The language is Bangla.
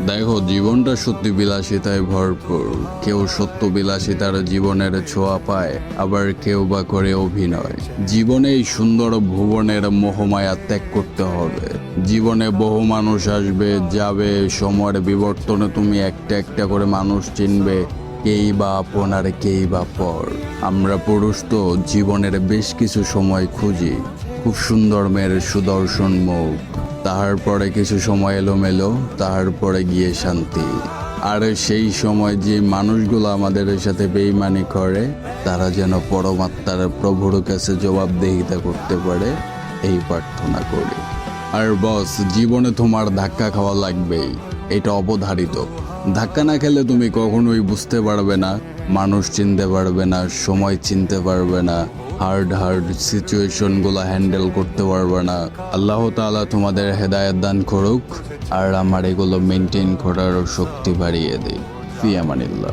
দেখো, জীবনটা সত্যি বিলাসিতায় ভরপুর। কেউ সত্য বিলাসিতার জীবনের ছোঁয়া পায়, আবার কেউ বা করে অভিনয়। জীবনে এই সুন্দর ভুবনের মোহমায়া ত্যাগ করতে হবে। জীবনে বহু মানুষ আসবে যাবে, সময়ের বিবর্তনে তুমি একটা একটা করে মানুষ চিনবে, কেই বা আপন আর কেই বা পর। আমরা পুরুষ তো জীবনের বেশ কিছু সময় খুঁজি, খুব সুন্দর মেয়ের সুদর্শন মুখ, তাহার পরে কিছু সময় এলোমেলো, তাহার পরে গিয়ে শান্তি। আর সেই সময় যে মানুষগুলো আমাদের সাথে বেইমানি করে, তারা যেন পরমাত্মার প্রভুর কাছে জবাবদিহিতা করতে পারে, এই প্রার্থনা করি। আর বস, জীবনে তোমার ধাক্কা খাওয়া লাগবেই, এটা অবধারিত। ধাক্কা না খেলে তুমি কখনোই বুঝতে পারবে না, মানুষ চিনতে পারবে না, সময় চিনতে পারবে না, হার্ড সিচুয়েশনগুলো হ্যান্ডেল করতে পারবে না। আল্লাহ তাআলা তোমাদের হেদায়েত দান করুক, আর আমার এগুলো মেনটেন করার শক্তি বাড়িয়ে দিই। ফি আমানিল্লাহ।